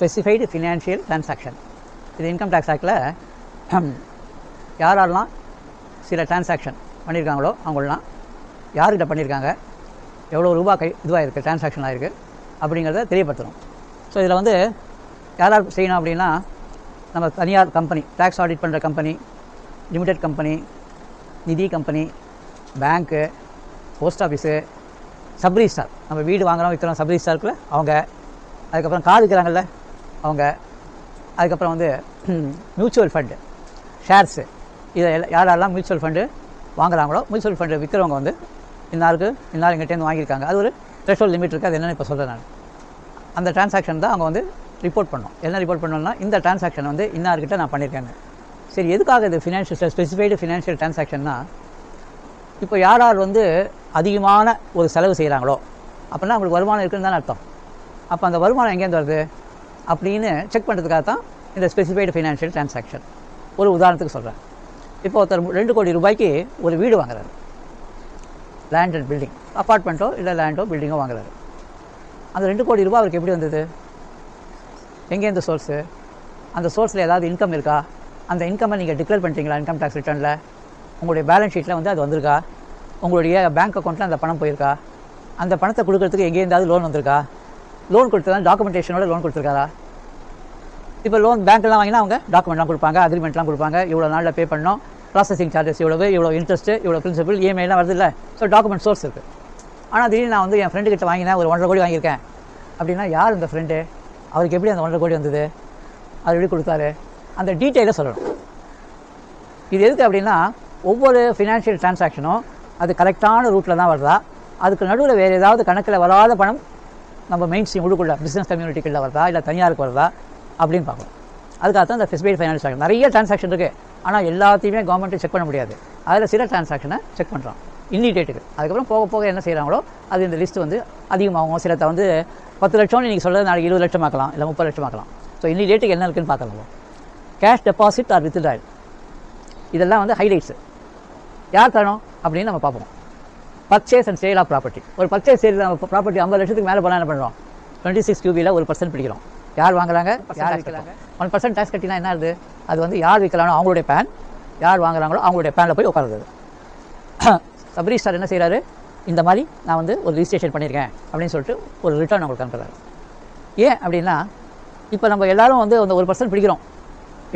Specified financial transaction. இது income tax ஆக்டில் யாரெல்லாம் சில டிரான்சாக்ஷன் பண்ணியிருக்காங்களோ அவங்களெலாம் யார்கிட்ட பண்ணியிருக்காங்க, எவ்வளோ ரூபா இதுவாக இருக்குது, டிரான்சாக்ஷன் ஆகிருக்கு அப்படிங்கிறத தெரியப்படுத்தணும். ஸோ இதில் வந்து யார் செய்யணும் அப்படின்னா, நம்ம தனியார் கம்பெனி, டேக்ஸ் ஆடிட் பண்ணுற கம்பெனி, லிமிடெட் கம்பெனி, நிதி கம்பெனி, பேங்க்கு, போஸ்ட் ஆஃபீஸு, சப்ரிஜிஸ்டார், நம்ம வீடு வாங்குகிறோம் விற்கிறோம் சப்ரிஜிஸ்டாருக்குள்ள அவங்க, அதுக்கப்புறம் கார் விற்கிறாங்கல்ல அவங்க, அதுக்கப்புறம் வந்து மியூச்சுவல் ஃபண்டு, ஷேர்ஸு, இதை யாரெல்லாம் மியூச்சுவல் ஃபண்டு வாங்குறாங்களோ, மியூச்சுவல் ஃபண்டு விற்கிறவங்க வந்து இன்னாருக்கு இன்னார் எங்கிட்டேருந்து வாங்கியிருக்காங்க. அது ஒரு த்ரெஷோல்ட் லிமிட் இருக்குது. அது என்னென்னு இப்போ சொல்கிறேன் நான். அந்த டிரான்சாக்ஷன் தான் அவங்க வந்து ரிப்போர்ட் பண்ணணும். என்ன ரிப்போர்ட் பண்ணணும்னா, இந்த டிரான்சாக்ஷன் வந்து இன்னார்கிட்ட நான் பண்ணியிருக்கேங்க. சரி, எதுக்காக இது ஃபினான்ஷியல் ஸ்பெசிஃபைடு ஃபினான்ஷியல் டிரான்சாக்ஷன்னா, இப்போ யார் வந்து அதிகமான ஒரு செலவு செய்கிறாங்களோ அப்படின்னா அவங்களுக்கு வருமானம் இருக்குன்னு தானே அர்த்தம். அப்போ அந்த வருமானம் எங்கேருந்து வருது அப்படின்னு செக் பண்ணுறதுக்காக தான் இந்த ஸ்பெசிஃபைடு ஃபினான்ஷியல் டிரான்சாக்ஷன். ஒரு உதாரணத்துக்கு சொல்கிறேன். இப்போ ஒருத்தர் 2 கோடி ரூபாய்க்கு ஒரு வீடு வாங்குறாரு, லேண்ட் அண்ட் பில்டிங், அப்பார்ட்மெண்ட்டோ இல்லை லேண்டோ பில்டிங்கோ வாங்குறாரு. அந்த 2 கோடி ரூபாய் அவருக்கு எப்படி வந்தது? எங்கேருந்து சோர்ஸு? அந்த சோர்ஸில் ஏதாவது இன்கம் இருக்கா? அந்த இன்கம்மை நீங்கள் டிக்ளேர் பண்ணிட்டீங்களா இன்கம் டேக்ஸ் ரிட்டர்னில்? உங்களுடைய பேலன்ஸ் ஷீட்டில் வந்து அது வந்திருக்கா? உங்களுடைய பேங்க் அக்கௌண்ட்டில் அந்த பணம் போயிருக்கா? அந்த பணத்தை கொடுக்கறதுக்கு எங்கேயாவது லோன் வந்திருக்கா? லோன் கொடுத்ததா டாக்குமெண்டேஷனோட லோன் கொடுத்துருக்காரா? இப்போ லோன் பேங்க்லாம் வாங்கினா அவங்க டாக்குமெண்ட்லாம் கொடுப்பாங்க, அக்ரிமெண்ட்லாம் கொடுப்பாங்க, இவ்வளோ நாளில் பே பண்ணோம், ப்ராசஸிங் சார்ஜஸ் இவ்வளோ இன்ட்ரெஸ்ட்டு, இவ்வளோ பிரின்சிபல், இஎம்ஐலாம் வருது இல்லை. ஸோ டாக்குமெண்ட் சோர்ஸ் இருக்குது. ஆனால் திடீர்னு நான் வந்து என் ஃப்ரெண்டு கிட்ட வாங்கினேன், ஒரு 1.5 கோடி வாங்கியிருக்கேன் அப்படின்னா, யார் இந்த ஃப்ரெண்டு, அவருக்கு எப்படி அந்த 1.5 கோடி வந்தது, அது எப்படி கொடுத்தாரு, அந்த டீட்டெயிலை சொல்லணும். இது எதுக்கு அப்படின்னா, ஒவ்வொரு ஃபினான்ஷியல் டிரான்சாக்ஷனும் அது கரெக்டான ரூட்டில் தான் வருதா, அதுக்கு நடுவில் வேறு ஏதாவது கணக்கில் வராத பணம் நம்ம மெயின் ஸ்ட்ரீம் உள்ளுக்குள்ள பிஸ்னஸ் கம்யூனிட்டிக்குள்ள வருதா இல்லை தனியாருக்கு வருதா அப்படின்னு பார்க்கணும். அதுக்காக தான் இந்த ஸ்பெசிஃபைடு ஃபைனான்ஸ் ஆக்ட். நிறைய டிரான்சாக்ஷன் இருக்குது, ஆனால் எல்லாத்தையுமே கவர்மெண்ட்டு செக் பண்ண முடியாது. அதில் சில டிரான்சாக்ஷனை செக் பண்ணுறோம் இன்டிடேட்டுக்கு. அதுக்கப்புறம் போக போக என்ன செய்கிறாங்களோ அது இந்த லிஸ்ட்டு வந்து அதிகமாகும். சிலத்தை வந்து 10 லட்சம்னு நீங்கள் சொல்கிறது நாளைக்கு 20 லட்சம் ஆக்கலாம், இல்லை 30 லட்சம் ஆக்கலாம். ஸோ இன்டிடேட்டுக்கு என்ன இருக்குன்னு பார்க்கலாம். கேஷ் டெபாசிட் ஆர் வித்ட்ராயல், இதெல்லாம் வந்து ஹைலைட்ஸு. யார் தரணும் அப்படின்னு நம்ம பார்ப்போம். Purchase and sale of property. ஒரு பர்ச்சேஸ் சேல் ப்ராப்பர்ட்டி 50 லட்சத்துக்கு மேலே போனால் என்ன பண்ணுறோம்? 26 QBயில் 1% பிடிக்கிறோம். யார் வாங்குறாங்க, யார் விற்கிறாங்க. 1% டேக்ஸ் கட்டினா என்ன ஆகுது? அது வந்து யார் விற்கலானோ அவங்களுடைய பேன், யார் வாங்குறாங்களோ அவங்களுடைய பேனில் போய் உட்காருது. சப்ரிஜிஸ்டார் என்ன செய்கிறாரு, இந்த மாதிரி நான் வந்து ஒரு ரிஜிஸ்ட்ரேஷன் பண்ணியிருக்கேன் அப்படின்னு சொல்லிட்டு ஒரு ரிட்டர்ன் அவங்களுக்கு அனுப்புறாரு. ஏன் அப்படின்னா, இப்போ நம்ம எல்லோரும் வந்து அந்த 1% பிடிக்கிறோம்,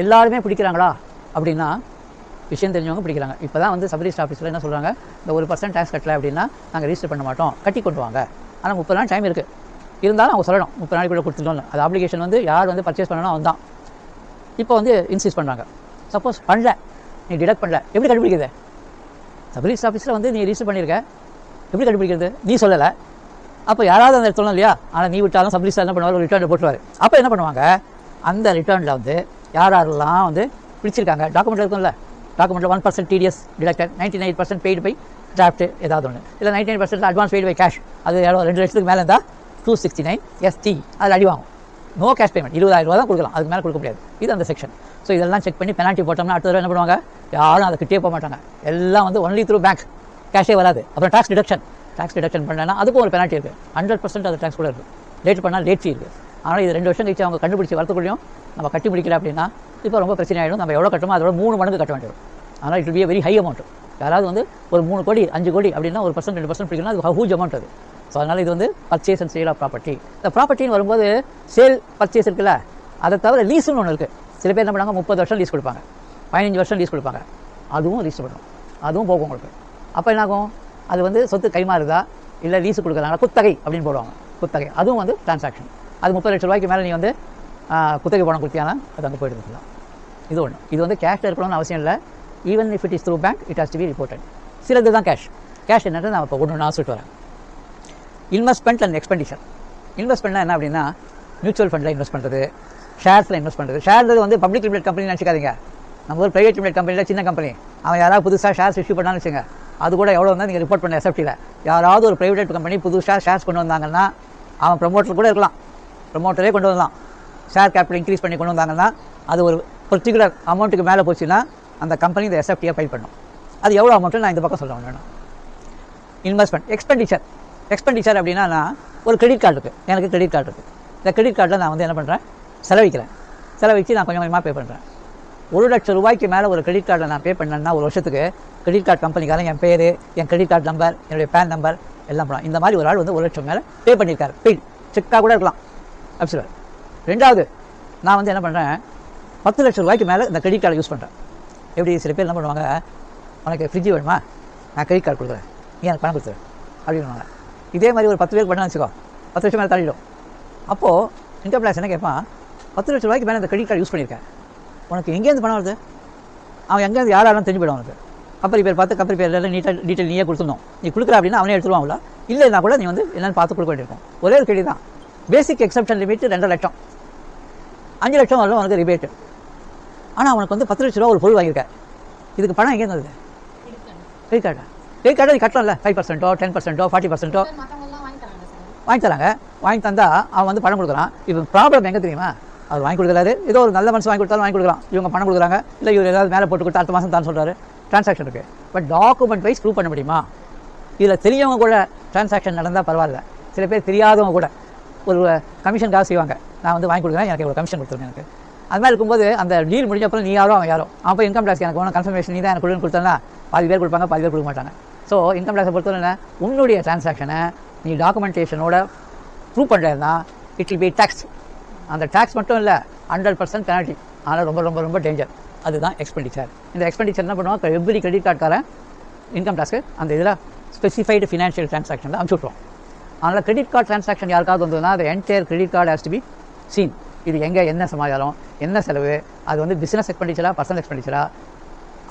எல்லாருமே பிடிக்கிறாங்களா அப்படின்னா விஷயம் தெரிஞ்சவங்க பிடிக்கிறாங்க. இப்போ தான் வந்து சப்ரிஜிஸ்டர் ஆஃபீஸில் என்ன சொல்கிறாங்க, இந்த 1% டேக்ஸ் கட்டலை அப்படின்னா நாங்கள் ரிஜிஸ்டர் பண்ண மாட்டோம், கட்டி கொண்டு வாங்க. ஆனால் 30 நாள் டைம் இருக்குது, இருந்தாலும் அவங்க சொல்லணும் 30 நாளைக்குள்ளே கொடுத்துட்டோம்னு. அது ஆப்ளிகேஷன் வந்து யார் வந்து பர்ச்சேஸ் பண்ணணும் அவன் தான். இப்போ வந்து இன்சிஸ்ட் பண்ணுறாங்க. சப்போஸ் பண்ணல, நீ டிடக்ட் பண்ணல, எப்படி கண்டுபிடிக்கிறது? சப்ரிஜிஸ்டர் ஆஃபீஸில் வந்து நீ ரிஜிஸ்டர் பண்ணியிருக்க, எப்படி கண்டுபிடிக்கிறது? நீ சொல்லலை, அப்போ யாராவது அந்த சொல்லணும் இல்லையா? ஆனால் நீ விட்டாலும் சப்ரிஜிஸ்டர் என்ன பண்ணுவார், ஒரு ரிட்டர்ன் போட்டுருவார். அப்போ என்ன பண்ணுவாங்க, அந்த ரிட்டர்னில் வந்து யாரெல்லாம் வந்து பிடிச்சிருக்காங்க, டாக்குமெண்ட் இருக்கும்ல, டாக்குமெண்ட்டில் 1% TDS deducted, 99% paid by draft ஏதாவது ஒன்று, இல்லை 99% அட்வான்ஸ் பெய்டு பை கேஷ், அது 2 லட்சத்துக்கு மேலே இருந்தால் 269 ST அதில் அடிவாகும். நோ கேஷ் பேமெண்ட், 20,000 ரூபா தான் கொடுக்கலாம், அதுக்கு மேலே கொடுக்க முடியாது. இது அந்த செக்ஷன். ஸோ இதெல்லாம் செக் பண்ணி பெனால்ட்டி போட்டோம்னா அடுத்த தடவை என்ன பண்ணுவாங்க, யாரும் அதை கிட்டே போக மாட்டாங்க. எல்லாம் வந்து ஒன்லி த்ரூ பேங்க், கேஷே வராது. அப்புறம் டேக்ஸ் டிடக்ஷன் பண்ணலன்னா அதுக்கும் ஒரு பெனால்ட்டி இருக்குது. 100% அது டேக்ஸ் கூட இருக்குது. லேட் பண்ணால் லேட் ஃபீ இருக்குது. ஆனால் இது 2 வருஷம் கழிச்சு அவங்க கண்டுபிடிச்சி வரத்துக்குள்ளேயும் நம்ம கட்டி முடிக்கல அப்படின்னா இப்போ ரொம்ப பிரச்சனை ஆகிடும். நம்ம எவ்வளோ கட்டமோ அதோட 3 மடங்கு கட்ட வேண்டியது. ஆனால் it will be very high amount. யாராவது வந்து ஒரு 3 கோடி 5 கோடி அப்படின்னா 1% 2% பிடிக்கணும், அது ஹூஜ் அமௌண்ட் அது. ஸோ அதனால் இது வந்து purchase and sale of property. இந்த ப்ராப்பர்ட்டின்னு வரும்போது சேல் பர்ச்சேஸ் இருக்குல்ல, அதை தவிர லீஸுன்னு ஒன்று இருக்குது. சில பேர் என்ன பண்ணாங்க, 30 வருஷம் லீஸ் கொடுப்பாங்க, 15 வருஷம் லீஸ் கொடுப்பாங்க. அதுவும் லீஸ் பண்ணணும், அதுவும் போகும் உங்களுக்கு. அப்போ என்னாகும், அது வந்து சொத்து கைமாறுதா இல்லை லீஸு கொடுக்குறாங்க, குத்தகை அப்படின்னு போடுவாங்க. குத்தகை அதுவும் வந்து டிரான்சாக்ஷன். அது 30 லட்சம் ரூபாய்க்கு மேலே நீ வந்து குத்தகை பணம் கொடுத்தியானா அது அங்கே போய்ட்டு இருக்கலாம். இது ஒன்று. இது வந்து கேஷில் இருக்கணும்னு அவசியம் இல்லை. Even if it is through bank, it has to be reported. சிலது தான் கேஷ். கேஷ் என்னன்னு நான் இப்போ ஒன்று சொல்லிட்டு வரேன். Investment and expenditure. இன்வெஸ்ட்மெண்ட்னா என்ன அப்படின்னா, மியூச்சுவல் ஃபண்டில் இன்வெஸ்ட் பண்ணுறது, ஷேர்ஸில் இன்வெஸ்ட் பண்ணுறது. ஷேர்ஸ் வந்து பப்ளிக் லிமிடெட் கம்பெனி நினச்சிக்காதீங்க. நம்ம ஒரு ப்ரைவேட் லிமிடெட் கம்பெனியில் சின்ன கம்பெனி, அவன் யாராவது புதுசாக ஷேர்ஸ் இஷ்யூ பண்ணான்னு வச்சுங்க, அது கூட எவ்வளோ வந்தால் நீங்கள் ரிப்போர்ட் பண்ண எஸ்எஃப்டியில். யாராவது ஒரு ப்ரைவேட் கம்பெனி புதுசாக ஷேர்ஸ் கொண்டு வந்தாங்கன்னா, அவன் ப்ரமோட்டர் கூட இருக்கலாம், ப்ரமோட்டரே கொண்டு வரலாம், ஷேர் கேபிட்டல் இன்க்ரீஸ் பண்ணி கொண்டு வந்தாங்கன்னா அது ஒரு பர்டிகுலர் அமௌண்ட்டுக்கு மேலே போச்சுன்னா அந்த கம்பெனி இந்த எஸ்எஃப்டியை ஃபைல் பண்ணும். அது எவ்வளோ அமௌண்ட்டு நான் இந்த பக்கம் சொல்ல வேணும். இன்வெஸ்ட்மெண்ட். எக்ஸ்பெண்டிச்சர் அப்படின்னா, நான் ஒரு கிரெடிட் கார்டு இருக்குது, எனக்கு கிரெடிட் கார்டு இருக்குது. இந்த கிரெடிட் கார்டில் நான் வந்து என்ன பண்ணுறேன், செலவழித்து நான் கொஞ்சம் கொஞ்சமாக பே பண்ணுறேன். 1 லட்சம் ரூபாய்க்கு மேலே ஒரு கிரெடிட் கார்டை நான் பே பண்ணேன்னா ஒரு வருஷத்துக்கு கிரெடிட் கார்டு கம்பெனிக்காரன் என் பேர், என் கிரெடிட் கார்டு நம்பர், என்னுடைய பேன் நம்பர் எல்லாம் பண்ணலாம். இந்த மாதிரி ஒரு ஆள் வந்து 1 லட்சம் மேலே பே பண்ணியிருக்காரு. பெய்ட் செக்காக கூட இருக்கலாம் அப்சல்யூட். ரெண்டாவது, நான் வந்து என்ன பண்ணுறேன், 10 லட்சம் ரூபாய்க்கு மேலே இந்த கிரெடிட் கார்டை யூஸ் பண்ணுறேன். எப்படி சில பேர் என்ன பண்ணுவாங்க, உனக்கு ஃப்ரிட்ஜ் வேணுமா, நான் கிரெடிட் கார்டு கொடுக்குறேன், நீ எனக்கு பணம் கொடுத்துரு அப்படின்வாங்க. இதே மாதிரி ஒரு 10 பேருக்கு பண்ண வச்சுக்கோ, 10 லட்சம் மேலே தள்ளிடும். அப்போது இன்கம் டேக்ஸ் என்ன கேட்பான், 10 லட்சம் ரூபாய்க்கு மேலே இந்த கிரெடிட் கார்டு யூஸ் பண்ணியிருக்கேன், உனக்கு எங்கேருந்து பணம் வருது, அவன் எங்கேருந்து யாராலும் தெரிஞ்சு போயிடும். அவனுக்கு கம்பெனி பேர் பார்த்து கம்பெனி பேர் நீட்டாக டீட்டெயில் நீயே கொடுத்துடணும். நீ கொடுக்குற அப்படின்னா அவனே எடுத்துருவாங்கள, இல்லைன்னா கூட நீ வந்து என்னென்னு பார்த்து கொடுக்க வேண்டியிருக்கும். ஒரே ஒரு கிரெடிட் தான். பேசிக் எக்ஸப்ஷன் லிமிட் 2 லட்சம், 5 லட்சம் வரலாம் உனக்கு ரிபேட்டு. ஆனால் அவனுக்கு வந்து 10 லட்ச ரூபா ஒரு பொருள் வாங்கியிருக்கேன், இதுக்கு பணம் எங்கேருந்து வருது, கிரெடிட் கார்டு நீ கட்டலாம்ல, 5%, 10%, 40% வாங்கி தராங்க. வாங்கி தந்தால் அவன் வந்து பணம் கொடுக்குறான். இப்போ ப்ராப்ளம் எங்கே தெரியுமா, அவர் வாங்கி கொடுக்குறாரு, ஏதோ ஒரு நல்ல மனசு வாங்கி கொடுத்தாலும் வாங்கி கொடுக்குறான், இவங்க பணம் கொடுக்குறாங்க, இல்லை இவர் ஏதாவது மேலே போட்டு கொடுத்து அடுத்த மாதம் தான் சொல்கிறாரு, டிரான்சாக்ஷன் இருக்குது. பட் டாக்குமெண்ட் வைஸ் ப்ரூவ் பண்ண முடியுமா? இதில் தெரியவங்க கூட டிரான்சாக்ஷன் நடந்தால் பரவாயில்ல, சில பேர் தெரியாதவங்க கூட ஒரு கமிஷனுக்காக செய்வாங்க, நான் வந்து வாங்கி கொடுக்குறேன், எனக்கு ஒரு கமிஷன் கொடுத்துருங்க எனக்கு. அது மாதிரி இருக்கும்போது அந்த டீல் முடிஞ்ச அப்புறம் நீ யாரோ அவன் யாரோ, அப்போ இன்கம் டேக்ஸ் எனக்கு ஒன்றும் கன்ஃபர்மேஷன் நீ தான் எனக்கு கொடுத்தனா பாதி பேர் கொடுப்பாங்க, பாதி பேர் கொடுக்க மாட்டாங்க. ஸோ இன்கம் டேக்ஸை பொறுத்தவரை உன்னுடைய டிரான்சாக்ஷனை நீ டாக்குமெண்டேஷனோட ப்ரூவ் பண்ணுறதுனா இட் வில் பி டேக்ஸ். அந்த டேக்ஸ் மட்டும் இல்லை, 100% பெனால்ட்டி. ஆனால் ரொம்ப ரொம்ப ரொம்ப டேஞ்சர். அதுதான் எக்ஸ்பெண்டிச்சர். இந்த எக்ஸ்பெண்டிச்சர் என்ன பண்ணுவாங்க, எவ்ரி கிரெடிட் கார்டுக்காரன் இன்கம் டேக்ஸு அந்த இதில் ஸ்பெசிஃபைடு ஃபினான்ஷியல் டிரான்சாக்ஷன் அனுப்பிச்சு விட்ருவோம். அதனால் கிரெடிட் கார்டு டிரான்சாக்ஷன் யாருக்காவது வந்ததுன்னா அந்த entire credit card has to be seen. இது எங்கே என்ன சமாச்சாரம், என்ன செலவு, அது வந்து பிஸ்னஸ் எக்ஸ்பெண்டிச்சரா பர்சனல் எக்ஸ்பெண்டிச்சரா,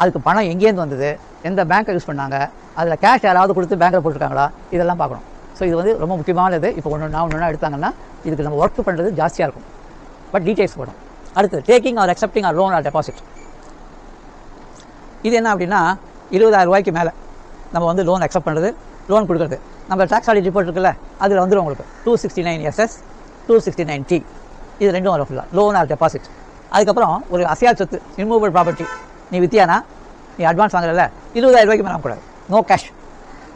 அதுக்கு பணம் எங்கேருந்து வந்தது, எந்த பேங்க்கை யூஸ் பண்ணாங்க, அதில் கேஷ் யாராவது கொடுத்து பேங்க்கில் போட்டிருக்காங்களா, இதெல்லாம் பார்க்கணும். ஸோ இது வந்து ரொம்ப முக்கியமானது. இப்போ ஒன்று எடுத்தாங்கன்னா இதுக்கு நம்ம ஒர்க் பண்ணுறது ஜாஸ்தியாக இருக்கும். பட் டீட்டெயில்ஸ் போடும். அடுத்து taking or accepting or loan or deposit. இது என்ன அப்படின்னா 20,000 ரூபாய்க்கு மேலே நம்ம வந்து லோன் அக்செப்ட் பண்ணுறது, லோன் கொடுக்குறது. நம்ம டேக்ஸ் ஆடிட் ரிப்போர்ட் இருக்குல்ல, அதில் வந்துடும் உங்களுக்கு 269SS 269T, இது ரெண்டும் வரும் ஃபுல்லாக, லோன் ஆர் டெபாசிட். அதுக்கப்புறம் ஒரு அசையா சொத்து இம்மூவபிள் ப்ராப்பர்ட்டி நீ வித்தியானா, நீ அட்வான்ஸ் வாங்குறல 20,000 ரூபாய்க்கு மேலே வாங்கக்கூடாது, நோ கேஷ்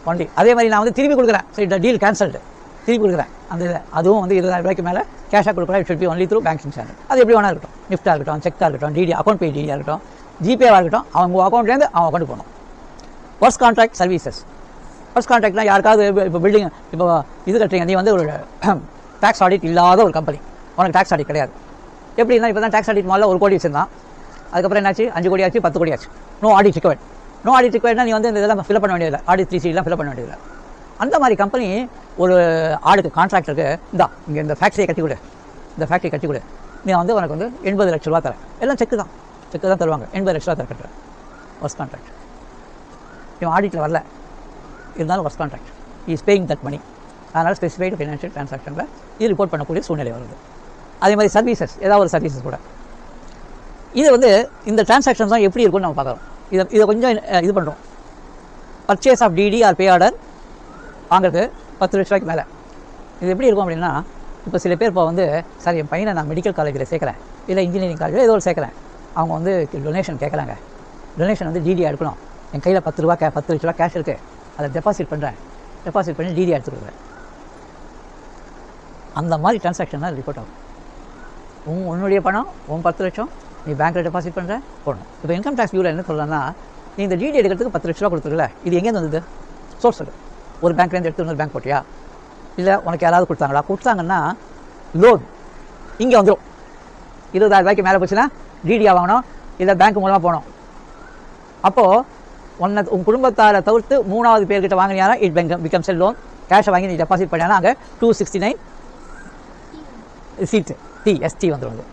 ஒன்லி. அதே மாதிரி நான் வந்து திருப்பி கொடுக்குறேன், சரி இந்த டீல் கேன்சல்டு, திருப்பி கொடுக்குறேன் அந்த இதை, அதுவும் வந்து 20,000 ரூபாய்க்கு மேலே கேஷாக கொடுக்குறேன். It should be only through banking channel. அது எப்படி வேணா இருக்கட்டும், நிஃப்டாக இருக்கட்டும், செக்காக இருக்கட்டும், டிடி அக்கௌண்ட் பே டிடியாக இருக்கட்டும், ஜிபேவாக இருக்கட்டும், அவங்க அக்கௌண்ட்லேருந்து அவன் அக்கௌண்ட் போகணும். Works contract services. ஒர்க்ஸ் கான்ட்ராக்ட்லாம் யாருக்காவது இப்போ பில்டிங் இப்போ இது கட்டுறீங்க, நீ வந்து ஒரு டேக்ஸ் ஆடிட் இல்லாத ஒரு கம்பெனி, உனக்கு டேக்ஸ் ஆடிட் கிடையாது. எப்படின்னா இப்போ தான் டேக்ஸ் ஆடிட் முதல்ல 1 கோடி வச்சிருந்தான், அதுக்கப்புறம் என்னாச்சு 5 கோடி ஆச்சு, 10 கோடி ஆச்சு. No audit required. No audit ரிக்வயர்ட்னா நீ வந்து இந்த இதெல்லாம் ஃபில் பண்ண வேண்டியதில்லை, ஆடிட் 3Cலாம் ஃபில் பண்ண வேண்டியதில்லை. அந்த மாதிரி கம்பெனி ஒரு ஆளுக்கு கான்ட்ராக்டருக்கு இங்கே இந்த ஃபேக்ட்ரியை கட்டி கொடு, இந்த ஃபேக்ட்ரி கட்டி கொடு, நீ வந்து உனக்கு வந்து 80 லட்ச ரூபா தரேன், எல்லாம் செக்கு தான் தருவாங்க, 80 லட்ச ரூபா தர கட்டுறேன். Works contract. இவன் ஆடிட்டில் வரல, இருந்தாலும் works contract, is paying that money. அதனால் ஸ்பெசிஃபைடு ஃபினான்ஷியல் டிரான்சாக்ஷனில் இது ரிப்போர்ட் பண்ணக்கூடிய சூழ்நிலை வருது. அதே மாதிரி சர்வீசஸ், ஏதாவது ஒரு சர்வீசஸ் கூட இது வந்து இந்த டிரான்சாக்ஷன்ஸ் தான் எப்படி இருக்கும்னு நம்ம பார்க்குறோம். இதை கொஞ்சம் இது பண்ணுறோம். Purchase of DD or pay order வாங்குறது 10 லட்ச ரூபாய்க்கு மேலே. இது எப்படி இருக்கும் அப்படின்னா, இப்போ சில பேர் இப்போ வந்து சார் என் பையனை நான் மெடிக்கல் காலேஜில் சேர்க்குறேன், இல்லை இன்ஜினியரிங் காலேஜில் ஏதோ ஒரு சேர்க்குறேன், அவங்க வந்து டொனேஷன் கேட்குறாங்க, டொனேஷன் வந்து டிடி எடுக்கணும், என் கையில் 10 லட்ச ரூபா கேஷ் இருக்குது, அதை டெபாசிட் பண்ணுறேன், டெபாசிட் பண்ணி டிடி எடுத்துக்கிறேன். அந்த மாதிரி டிரான்சாக்ஷன் தான் ரிப்போர்ட் ஆகும். உன்னுடைய பணம் 10 லட்சம் நீ பேங்க்கில் டெபாசிட் பண்ணுற போடணும். இப்போ இன்கம் டேக்ஸ் பியூரோ என்ன சொல்லலாம்னா, நீ இந்த டிடி எடுக்கிறதுக்கு 10 லட்ச ரூபா கொடுத்துருக்கல, இது எங்கேருந்து வந்தது, சோர்ஸ் இருக்குது. ஒரு பேங்க்லேருந்து எடுத்து இன்னொரு பேங்க் போட்டியா, இல்லை உனக்கு யாராவது கொடுத்தாங்கன்னா லோன் இங்கே வந்துடும். 20,000 ரூபாய்க்கு மேலே போச்சுன்னா டிடியாக வாங்கணும், இல்லை பேங்க் மூலமாக போகணும். அப்போது உன் குடும்பத்தாரை தவிர்த்து 3வது பேர்கிட்ட வாங்கினியானா இட் பிகம்ஸ் எ லோன். கேஷை வாங்கி நீ டெபாசிட் பண்ணினா அங்கே 269 சீட்டு TST வந்துடும்.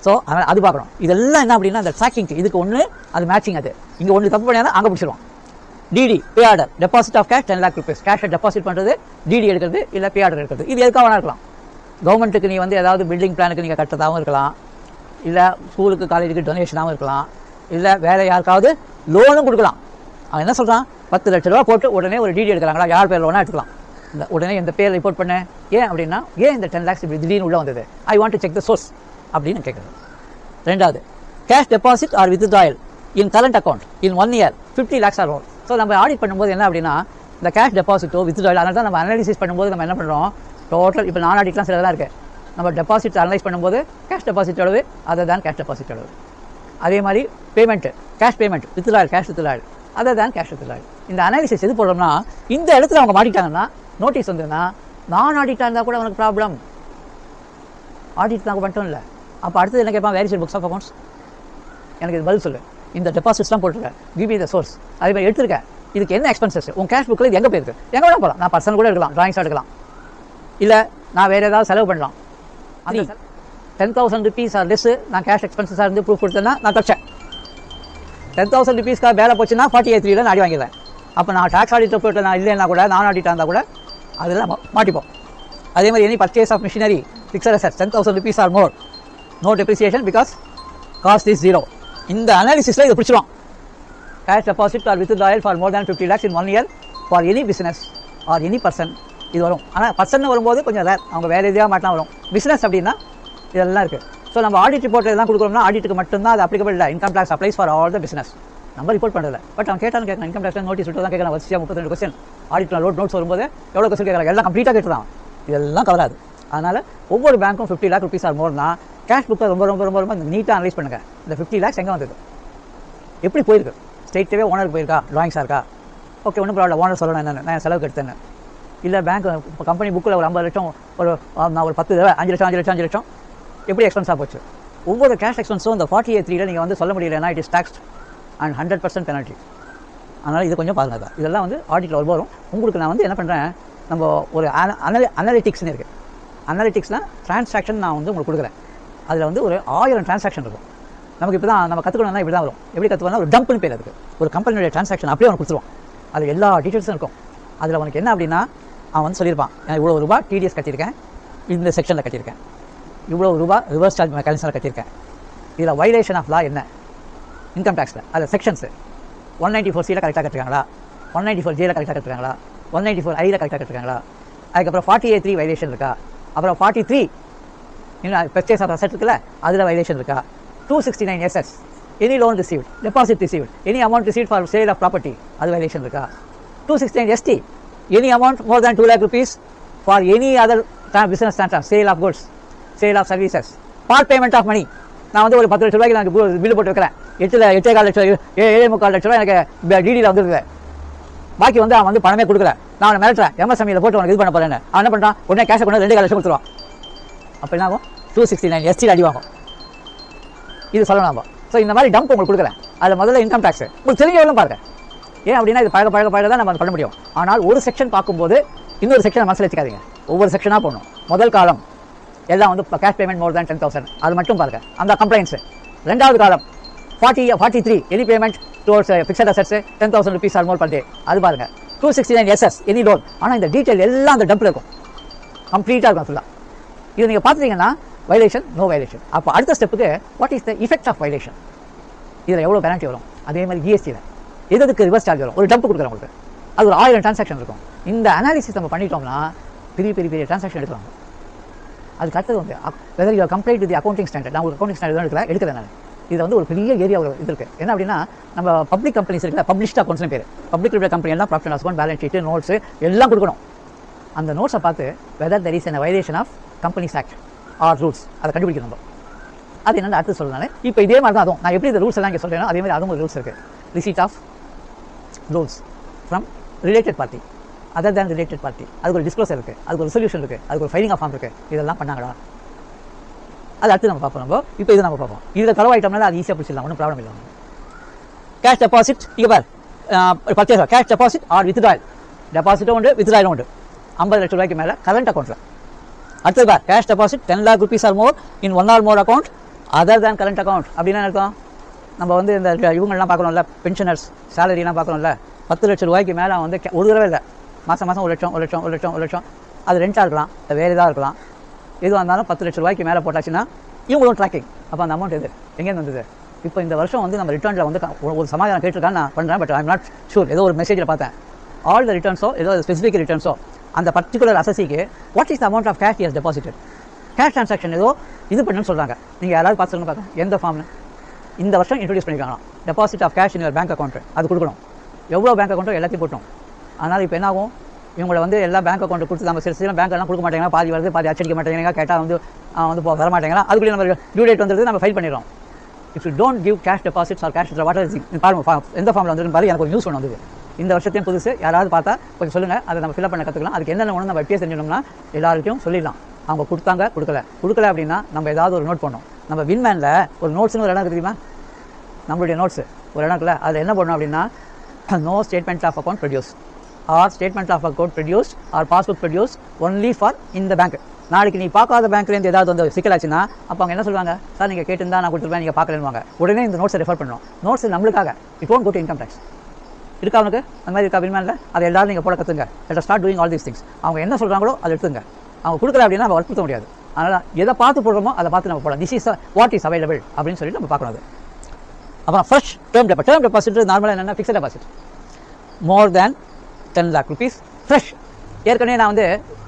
ஸோ அதனால் அது பார்க்கணும். இதெல்லாம் என்ன அப்படின்னா அந்த ட்ராக்கிங்க்கு இதுக்கு ஒன்று அது மேட்சிங். அது இங்கே ஒன்று தப்பு பண்ணினா அங்கே பிடிச்சிருவான். DD pay order, deposit of cash 10 lakh rupees, கேஷை டெபாசிட் பண்ணுறது, டிடி எடுக்கிறது, இல்லை பே ஆர்டர் எடுக்கிறது. இது எதுக்காக வேணா இருக்கலாம். கவர்மெண்ட்டுக்கு நீ வந்து ஏதாவது பில்டிங் பிளானுக்கு நீங்கள் கட்டுறதாகவும் இருக்கலாம், இல்லை ஸ்கூலுக்கு காலேஜுக்கு டொனேஷனாகவும் இருக்கலாம், இல்லை வேறு யாருக்காவது லோனும் கொடுக்கலாம். அவன் என்ன சொல்கிறான், 10 லட்ச ரூபா போட்டு உடனே ஒரு டிடி எடுக்கிறாங்களா, யார் பேர் லோனாக எடுத்துக்கலாம். இந்த உடனே இந்த பேர் ரிப்போர்ட் பண்ண ஏன் அப்படின்னா, ஏன் இந்த 10 lakhs இப்படி திடீர்னு உள்ளே வந்தது, I want to check the source அப்படின்னு கேட்குறது. ரெண்டாவது, cash deposit or withdrawal in current account in 1 year 50 lakhs or more. So நம்ம ஆடிட் பண்ணும்போது என்ன அப்படின்னா, இந்த கேஷ் டெபாசிட்டோ வித்ட்ராயல், அதனால தான் நம்ம அனாலிசிஸ் பண்ணும்போது நம்ம என்ன பண்ணுறோம், டோட்டல் இப்போ நான் ஆடிட்லாம் சிலதெல்லாம் இருக்குது, நம்ம டெபாசிட் அனலைஸ் பண்ணும்போது கேஷ் டெபாசிட் அளவு அதர் தேன் கேஷ் டெபாசிட் அளவு. அதே மாதிரி payment, cash payment withdrawal, cash withdrawal other than cash withdrawal. இந்த அனாலிசிஸ் எது போடுறோம்னா, இந்த இடத்துல அவங்க மாட்டிட்டாங்கன்னா நோட்டீஸ் வந்துன்னா நான் ஆடிட்டாக இருந்தால் கூட அவனுக்கு ப்ராப்ளம், ஆடிட் தான் மட்டும் இல்லை. அப்போ அடுத்தது என்ன கேட்பான், where is your books of accounts, எனக்கு இது பதில் சொல்லு, இந்த டெபாசிட்ஸ்லாம் போட்டிருக்கேன், கிவ் மீ த சோர்ஸ், அதே மாதிரி எடுத்திருக்கேன், இதுக்கு என்ன எக்ஸ்பென்சஸ், உன் கேஷ் புக்கில் இது எங்கே போயிருக்கு, எங்கே வேணா போகலாம், நான் பர்சனல் கூட எடுக்கலாம், ட்ராயிங்ஸ் எடுக்கலாம், இல்லை நான் வேறு ஏதாவது செலவு பண்ணலாம். அது 10,000 rupees ஆர் லெஸ் நான் கேஷ் எக்ஸ்பென்சஸாக இருந்து ப்ரூஃப் கொடுத்தேன்னா நான் தச்சேன். 10,000 rupeesக்காக வேலை போச்சுன்னா 48(3) நான் அடி வாங்கிடுறேன். அப்போ நான் டாக்ஸ் ஆடிட் ரிப்போர்ட்டில் நான் இல்லைன்னா கூட, நான் ஆடிட்டாக இருந்தால் கூட அதெல்லாம் மாட்டிப்போம். அதே மாதிரி any purchase of machinery, fixed assets 10,000 rupees or more, no depreciation because cost is 0. இந்த அனாலிசிஸில் இது பிடிச்சிடும். Cash deposit or withdrawal for more than 50 lakhs in 1 year for any business or any person இது வரும். ஆனால் பர்சன் வரும்போது கொஞ்சம் rare, அவங்க வேறு எதையாக மாட்டலாம் வரும். பிஸ்னஸ் அப்படின்னா இதெல்லாம் இருக்குது. ஸோ நம்ம ஆடிட் ரிப்போர்ட் எல்லாம் கொடுக்குறோம்னா ஆடிட்டுக்கு மட்டும்தான் அது அப்ளிகபிள் இல்லை. Income tax applies for all the business. நம்ம ரிப்போர்ட் பண்ணுறதில்ல. பட் அவன் கேட்டாலும் கேட்கலாம், இன்கம் டேக்ஸ் நோட்டீஸ் விட்டு தான் கேட்கலாம். வரிசையாக 32 கொஸ்டின் ஆடிட்டில் நோட்ஸ் வரும்போது எவ்வளோ கொஸ்டின் கேட்கலாம், எல்லாம் கம்ப்ளீட்டாக கேட்டுதான், இதெல்லாம் கவராது. அதனால் ஒவ்வொரு பேங்க்கும் 50 lakh rupees ஆர் மோர்னா கேஷ் புக்கை ரொம்ப ரொம்ப ரொம்ப ரொம்ப நீட்டாக அனலைஸ் பண்ணுங்கள். இந்த 50 lakhs எங்கே வந்தது, எப்படி போயிருக்கு, ஸ்ட்ரெயிட்டாகவே ஓனருக்கு போயிருக்கா, ட்ராயிங்ஸாக இருக்கா, ஓகே ஒன்றும் ப்ராப்ளம், ஓனர் சொல்லணும் என்னென்ன நான் செலவுக்கு எடுத்தேன்னு. இல்லை பேங்க் இப்போ கம்பெனி புக்கில் ஒரு 50 லட்சம், நான் ஒரு 10 தடவை 5 லட்சம் எப்படி எக்ஸ்பென்ஸாக போச்சு. ஒவ்வொரு கேஷ் எக்ஸ்பென்ஸும் இந்த 48(3) நீங்கள் வந்து சொல்ல முடியலன்னா it is taxed and 100% penalty. அதனால் இது கொஞ்சம் பாருங்கள். இதெல்லாம் வந்து ஆடிட்டில் வரும். உங்களுக்கு நான் வந்து என்ன பண்ணுறேன், நம்ம ஒரு அனலிட்டிக்ஸ்னு இருக்குது. அனலிட்டிக்ஸ்னால் டிரான்சாக்ஷன் நான் வந்து உங்களுக்கு கொடுக்குறேன். அதில் வந்து ஒரு 1000 டிரான்சாக்ஷன் இருக்கும். நமக்கு இப்போ தான் நம்ம கற்றுக்கணும்னா இப்படி தான் வரும். எப்படி கற்றுக்கணும்னா ஒரு டம்ப்னு பேர் அதுக்கு. ஒரு கம்பெனியோட டிரான்சாக்ஷன் அப்படியே அவனுக்கு கொடுத்துருவான். அது எல்லா டீட்டெயில்ஸும் இருக்கும். அதில் அவனுக்கு என்ன அப்படின்னா, அவன் வந்து சொல்லியிருப்பான், நான் இவ்வளோ ரூபா டிடிஎஸ் கட்டியிருக்கேன், இந்த செக்ஷனில் கட்டியிருக்கேன், இவ்வளோ ரூபா ரிவர்ஸ் சார்ஜ் மெக்கானிசமில் கட்டியிருக்கேன், இதில் வைலேஷன் ஆஃப் லா என்ன இன்கம் டேக்ஸில், அதில் செக்ஷன்ஸு 194(c) கரெக்டாக கட்டிருக்காங்களா, 194(j) கரெக்டாக கட்டிருக்காங்களா, 194(i) கரெக்டாக கட்டிருக்காங்களா, அதுக்கப்புறம் 48(3) வைலேஷன் இருக்கா, அப்புறம் 43 இன்னும் பர்ச்சேஸ் ஆஃப் அசெட் இருக்குல்ல அதில் வைலேஷன் இருக்கா, 269 assets, any loan received, deposit received, any amount received for sale of property அது வைலேஷன் இருக்கா, 269 ST, any amount more than 2 lakh rupees for any other business transaction, sale of goods, sale of services, part payment of money. நான் வந்து ஒரு 10 லட்ச ரூபாய்க்கு நான் bill போட்டு வைக்கிறேன், 8.25 லட்சம் 7.25 லட்ச ரூபாய் எனக்கு டிடியில் வந்துருக்குது, பாக்கி வந்து அவன் வந்து பணமே கொடுக்கல, நான் அவனை மிரட்டுறேன், எம்எஸ்எம்இல போட்டு அவனுக்கு இது பண்ண போறேன்னு. அவன் என்ன பண்ணுறான், உடனே கேஷை கொண்டு 2.25 லட்சம் கொடுத்துருவான். அப்போ என்ன ஆகும், 269 ST அடி வாங்கும். இது சொல்லணும் நம்ம. ஸோ இந்த மாதிரி டம்ப் உங்களுக்கு கொடுக்குறேன். அதில் முதல்ல இன்கம் டேக்ஸ் உங்களுக்கு தெரிஞ்சவங்களும் பாருங்கள். ஏன் அப்படின்னா இது பழக தான் நம்ம பண்ண முடியும். ஆனால் ஒரு செக்ஷன் பார்க்கும்போது இன்னொரு செக்ஷனை மனசில் வச்சுக்காதீங்க, ஒவ்வொரு செக்ஷனாக போடணும். முதல் காலம் எல்லாம் வந்து கேஷ் பேமெண்ட் மோர் தேன் 10,000 அது மட்டும் பாருங்கள், அந்த கம்ப்ளைண்ட்ஸு. ரெண்டாவது காலம் 43 any payment towards fixed assets 10,000 rupees or more per day அது பாருங்கள். 269 SS எனி லோன். ஆனால் இந்த டீட்டெயில் எல்லாம் அந்த டம்பில் இருக்கும், கம்ப்ளீட்டாக இருக்கும் ஃபுல்லாக. இது நீங்கள் பார்த்துட்டீங்கன்னா வைலேஷன், நோ வைலேஷன். அப்போ அடுத்த ஸ்டெப்புக்கு what is the effect of violation, இதில் எவ்வளோ பெனால்ட்டி வரும், அதே மாதிரி ஜிஎஸ்டியில் எதுக்கு ரிவர்ஸ் சார்ஜ் வரும், ஒரு டம்ப் கொடுக்குறேன் உங்களுக்கு, அது ஒரு 1000 டிரான்சாக்ஷன் இருக்கும். இந்த அனாலிசிஸ் நம்ம பண்ணிட்டோம்னா பெரிய பெரிய பெரிய டிரான்சாக்ஷன் எடுக்கலாம். அதுக்கு அடுத்தது வந்து whether you complaint with accounting standard, நான் ஒரு அக்கௌண்டிங் ஸ்டாண்டர்ட் தான் எடுக்கிறேன் நான். இது வந்து ஒரு பெரிய ஏரியா இது இருக்குது. என்ன அப்படின்னா நம்ம பப்ளிக் கம்பெனிஸ் இருக்கிற பப்ளிஷ்ட் அக்கௌண்ட்ஸ்னு பேர், பப்ளிக் லிமிடெட் கம்பெனி எல்லாம் profit account, balance sheet, notes எல்லாம் கொடுக்கணும். அந்த நோட்ஸை பார்த்து whether there is an violation of companies act or rules அதை கண்டுபிடிக்கணும் நம்ம. அது என்னென்னு அடுத்து சொல்கிறதுனால இப்போ இதே மாதிரி தான் அதுவும் நான் எப்படி இந்த ரூல்ஸ் எல்லாம் இங்கே சொல்கிறேனோ அதே மாதிரி அதுவும் ஒரு ரூல்ஸ் இருக்குது. Receipt of rules from related party other than related party, அதுக்கு ஒரு டிஸ்க்ளோசர் இருக்குது, அதுக்கு ஒரு சொல்யூஷன் இருக்குது, அதுக்கு ஒரு ஃபைலிங் ஆஃப் ஃபார்ம் இருக்குது. இதெல்லாம் பண்ணாங்களா அது அடுத்து நம்ம பார்ப்போம். நம்ம இப்போ இது நம்ம பார்ப்போம். இதில் தரவாயிட்டோம்னா அது ஈஸியாக பிடிச்சிடலாம், ஒன்றும் ப்ராப்ளம் இல்லை. கேஷ் டெபாசிட் இங்கே for purchase cash deposit or withdrawal, டெபாசிட்டும் உண்டு வித்ட்ராயலும் உண்டு. 50 லட்ச ரூபாய்க்கு மேலே கரண்ட் அக்கௌண்ட்டில். அடுத்தது for cash deposit 10 lakh rupees or more in 1 or more account other than current account. அப்படின்னா அர்த்தம் நம்ம வந்து இந்த இவங்கெல்லாம் பார்க்கணும்ல, பென்ஷனர்ஸ் சேலரிலாம் பார்க்கணும்ல, 10 லட்ச ரூபாய்க்கு மேலே வந்து ஒரு தடவை இல்லை, மாதம் 1 லட்சம் அது ரெண்டாக இருக்கலாம், வேறு இதாக இருக்கலாம், எதுவாக இருந்தாலும் 10 லட்ச ரூபாய்க்கு மேலே போட்டாச்சுன்னா இவங்களும் ட்ராக்கிங். அப்போ அந்த அமௌண்ட் எது எங்கேருந்து வந்தது? இப்போ இந்த வருஷம் வந்து நம்ம ரிட்டர்னில் வந்து ஒரு சமாதானம் கேட்டிருக்கான்னு நான் பண்ணுறேன். பட் ஐம் நாட் ஷூர், ஏதோ ஒரு மெசேஜில் பார்த்தேன் ஆல் த ரிட்டர்ன்ஸோ ஏதோ ஸ்பெசிஃபிக் ரிட்டர்ன்ஸோ அந்த பர்டிகுலர் அசஸிக்கு what is the amount of cash is deposited, cash transaction ஏதோ இது பண்ணுன்னு சொல்கிறாங்க. நீங்கள் யாராவது பார்த்துருங்க பார்க்க எந்த ஃபார்ம்னு இந்த வருஷம் இன்ட்ரடியூஸ் பண்ணியிருக்காங்களா, deposit of cash in your bank account, அது கொடுக்கணும். எவ்வளோ பேங்க் அக்கௌண்ட்டோ எல்லாத்தையும் போட்டோம். அதனால் இப்போ என்ன ஆகும், இவங்களை வந்து எல்லா பேங்க் அக்கௌண்ட் கொடுத்து நம்ம சில பேங்க் எல்லாம் கொடுக்க மாட்டேங்கன்னா, பாதி வருது பாதி அச்சடிக்க மாட்டேங்கிறாங்க, கேட்டால் வந்து அவன் வந்து வர மாட்டேங்கிறான், அதுக்குள்ளே நம்ம டியூ டேட் வந்துடுது, நம்ம ஃபைல் பண்ணிடுறோம். If you don't give cash deposits R cash water பாருங்க எந்த ஃபார்மில் வந்துருக்கு பாரு. எனக்கு ஒரு நியூஸ் ஒன்று வந்தது இந்த வருஷத்தையும் புதுசு, யாராவது பார்த்தா கொஞ்சம் சொல்லுங்கள், அதை நம்ம ஃபில்அப் பண்ண கற்றுக்கலாம். அதுக்கு என்னென்ன ஒன்று நம்ம எப்பயே செஞ்சோம்னா எல்லாருக்கும் சொல்லிடலாம். அவங்க கொடுத்தாங்க கொடுக்கல அப்படின்னா நம்ம ஏதாவது ஒரு நோட் பண்ணோம். நம்ம வின்மேனில் ஒரு நோட்ஸ்னு ஒரு இடம் இருக்குது தெரியுமா, நம்மளுடைய நோட்ஸு ஒரு இடம் இருக்குல்ல, அதில் என்ன பண்ணணும் அப்படின்னா no statement of account produce or statement of account produce or passbook produce only for இந்த பேங்க். நாளைக்கு நீ பார்க்காத பேங்க்லேருந்து ஏதாவது வந்து சிக்கலாச்சுன்னா அப்போ அவங்க என்ன சொல்லுவாங்க, சார் நீங்கள் கேட்டிருந்தா நான் கொடுத்துருவேன், நீங்கள் பார்க்கலன்னுவாங்க. உடனே இந்த நோட்ஸை ரெஃபர் பண்ணணும். நோட்ஸ் நம்மளுக்காக it won't go to income tax. இருக்கா அவனுக்கு அந்த மாதிரி இருக்கா வின்மேனில்? அதை எல்லாரும் நீங்கள் போட கற்றுங்க. Let us start doing all these things. அவங்க என்ன சொல்கிறாங்களோ அதை எடுத்துங்க. அவங்க கொடுக்கல அப்படின்னா நம்ம வற்புறுத்த முடியாது. அதனால் எதை பார்த்து போடுறோமோ அதை பார்த்து நம்ம போடலாம். This is what is available அப்படின்னு சொல்லிட்டு நம்ம பார்க்கணும். அது அப்புறம் ஃப்ரெஷ் டேர்ம் டெபாசிட் நார்மலாக என்னென்ன fixed deposit more than 10 lakh rupees fresh. ஏற்கனவே நான் வந்து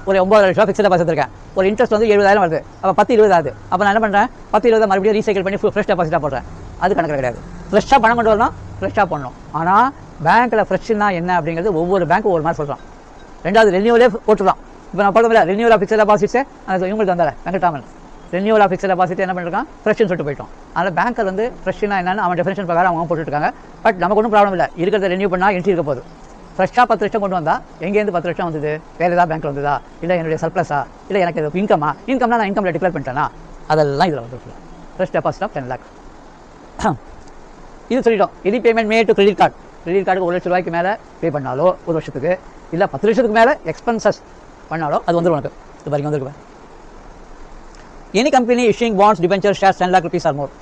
ஒரு 9 லட்ச ரூபா ஃபிக்ஸட் டெபாசிட் இருக்கேன், ஒரு இன்ட்ரெஸ்ட் வந்து 70,000 வருது, அப்போ 10-20 ஆகுது. அப்போ நான் என்ன பண்ணுறேன், 10-20 மறுபடியும் ரீசைக்கிள் பண்ணி ஃப்ரெஷ் டெபாசிட்டாக போடுறேன். அது கணக்கு கிடையாது. ஃப்ரெஷ்ஷாக பணம் கொண்டு வரணும், ஃப்ரெஷ்ஷாக பண்ணணும். ஆனால் பேங்க்கில் ஃப்ரெஷ்ஷுனா என்ன அப்படிங்கிறது ஒவ்வொரு பேங்க்கும் ஒவ்வொரு மாதிரி சொல்கிறான். ரெண்டாவது ரெனியூவலே போட்டுடலாம். இப்போ நான் போடுறோம்ல ரெனியூவல் ஆஃப் ஃபிக்ஸட் டெபாசிட்ஸே அது இவங்களுக்கு வந்தால Venkataraman renewal of fixed deposit என்ன பண்ணிருக்கான், ஃப்ரெஷ்னு சொல்லிட்டு போயிட்டோம். அதனால் பேங்க்கர் வந்து ஃப்ரெஷ்னா என்னன்னு அவன் டெஃபினேஷன் பிரகாரம் அவங்க போட்டுருக்காங்க. பட் நமக்கு ஒன்றும் ப்ராப்ளம் இல்லை, இருக்கிறத ரெனியூ பண்ணால் என்ட்ரி இருக்க போகுது. ஃப்ரெஷ்ஷாக 10 லட்சம் கொண்டு வந்தால் எங்கேருந்து 10 லட்சம் வந்தது, வேறு ஏதாவது பேங்க்கில் வந்ததா, இல்லை என்னுடைய சர்ப்ளஸா, இல்லை எனக்கு இது இன்கம்னா நான் இன்கமில் டிக்ளேர் பண்ணிட்டேன்னா அதெல்லாம் இதில் வந்து ஃப்ரெஷ் டெபாசிட் ஆஃப் 10 lakh. இது சொல்லிட்டோம். இது பேமெண்ட் மே டு கிரெடிட் கார்டுக்கு 1 லட்ச ரூபாய்க்கு மேலே பே பண்ணாலோ ஒரு வருஷத்துக்கு, இல்லை 10 லட்சத்துக்கு மேலே எக்ஸ்பென்சஸ் பண்ணாலோ அது வந்து உனக்கு இது வரைக்கும் வந்துருக்கு. Any company issuing bonds debenture shares 10 lakh rupees or more.